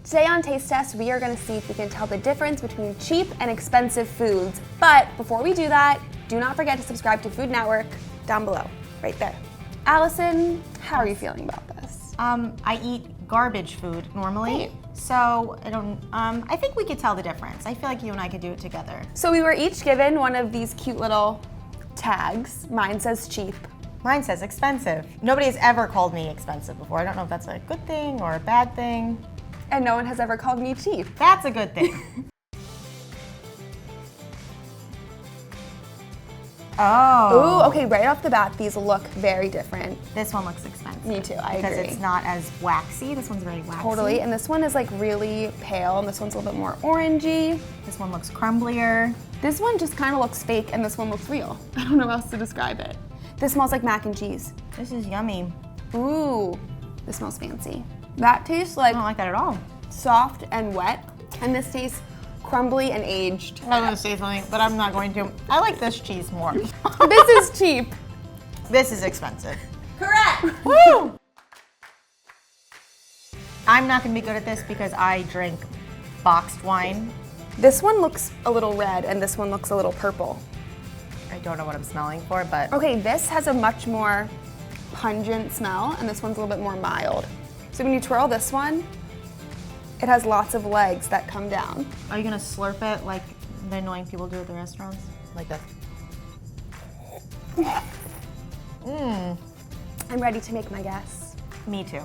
Today on Taste Test, we are going to see if we can tell the difference between cheap and expensive foods. But before we do that, do not forget to subscribe to Food Network down below, right there. Allison, how are you feeling about this? I eat garbage food normally, so I think we could tell the difference. I feel like you and I could do it together. So we were each given one of these cute little tags. Mine says cheap. Mine says expensive. Nobody has ever called me expensive before. I don't know if that's a good thing or a bad thing. And no one has ever called me cheap. That's a good thing. Oh. Ooh, okay, right off the bat, these look very different. This one looks expensive. Me too, I agree. Because it's not as waxy. This one's very waxy. Totally, and this one is like really pale, and this one's a little bit more orangey. This one looks crumblier. This one just kind of looks fake, and this one looks real. I don't know how else to describe it. This smells like mac and cheese. This is yummy. Ooh, this smells fancy. That tastes like I don't like that at all. soft and wet, and this tastes crumbly and aged. I was gonna say something, but I'm not going to. I like this cheese more. This is cheap. This is expensive. Correct. Woo! I'm not gonna be good at this because I drink boxed wine. This one looks a little red, and this one looks a little purple. I don't know what I'm smelling for, but Okay, this has a much more pungent smell, and this one's a little bit more mild. So when you twirl this one, it has lots of legs that come down. are you gonna slurp it like the annoying people do at the restaurants? Like this. I'm ready to make my guess. Me too.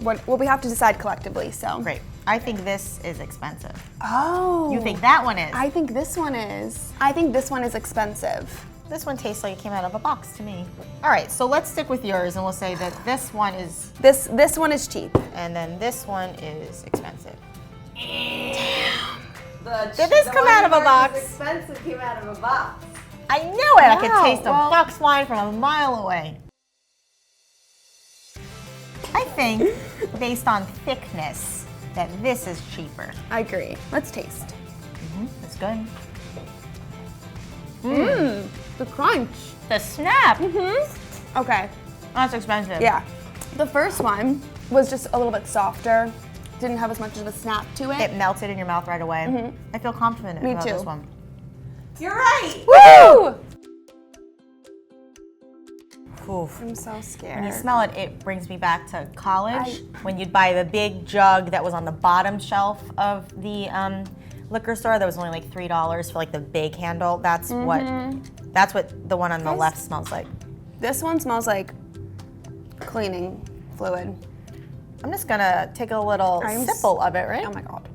Well, we have to decide collectively, so. Great. I think this is expensive. Oh. You think that one is? I think this one is. I think this one is expensive. This one tastes like it came out of a box to me. All right, so let's stick with yours and we'll say that this one is, This one is cheap. and then this one is expensive. Did this come out of a box? Expensive came out of a box. I knew it! I could Wow, taste a well- box wine from a mile away. I think, based on thickness, that this is cheaper. I agree. Let's taste. It's good. The crunch. The snap! Okay, That's expensive. yeah. The first one was just a little bit softer. Didn't have as much of a snap to it. It melted in your mouth right away. I feel confident Me about too. this one. You're right. Woo! Oof. I'm so scared. When you smell it, it brings me back to college when you'd buy the big jug that was on the bottom shelf of the liquor store that was only like $3 for like the big handle. That's what the one on the left smells like. This one smells like cleaning fluid. I'm just gonna take a little sipple of it, right? Oh my God.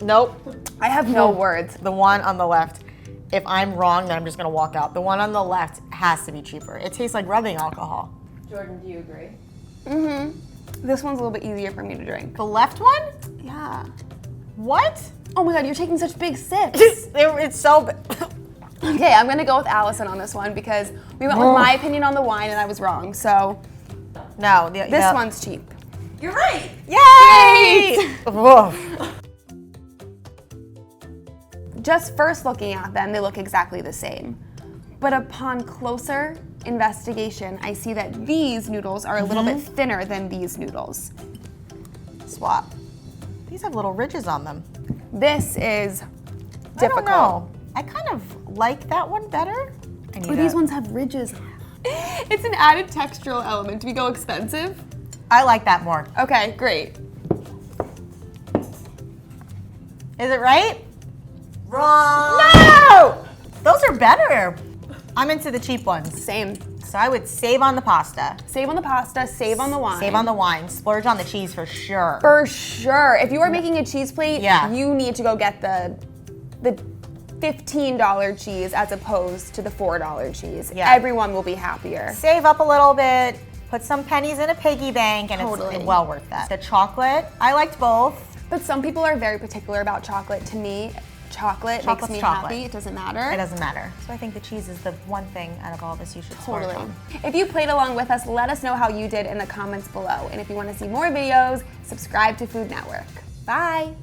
Nope. I have no words. The one on the left, if I'm wrong, then I'm just gonna walk out. The one on the left has to be cheaper. It tastes like rubbing alcohol. Jordan, do you agree? This one's a little bit easier for me to drink. The left one? Yeah. What? Oh my God, you're taking such big sips. It's so big. Okay, I'm gonna go with Allison on this one because we went with my opinion on the wine and I was wrong. So No, this one's cheap. You're right. Yay! Woof. Just first looking at them, they look exactly the same. But upon closer investigation, I see that these noodles are a little bit thinner than these noodles. Swap. These have little ridges on them. This is I difficult. don't know. I kind of like that one better. Oh, these ones have ridges. It's an added textural element. Do we go expensive? I like that more. Okay, great. Is it right? Wrong. No! Those are better. I'm into the cheap ones. Same. So I would save on the pasta, Save on the pasta, save on the wine. save on the wine, splurge on the cheese for sure. For sure. If you are making a cheese plate, Yeah. you need to go get the $15 cheese as opposed to the $4 cheese. Yeah. Everyone will be happier. Save up a little bit, put some pennies in a piggy bank, and Totally. it's well worth that. The chocolate, I liked both. But some people are very particular about chocolate. To me, chocolate makes Chocolate's me chocolate. happy. It doesn't matter. It doesn't matter. So I think the cheese is the one thing out of all this you should splurge Totally. on. If you played along with us, let us know how you did in the comments below. And if you want to see more videos, subscribe to Food Network. Bye.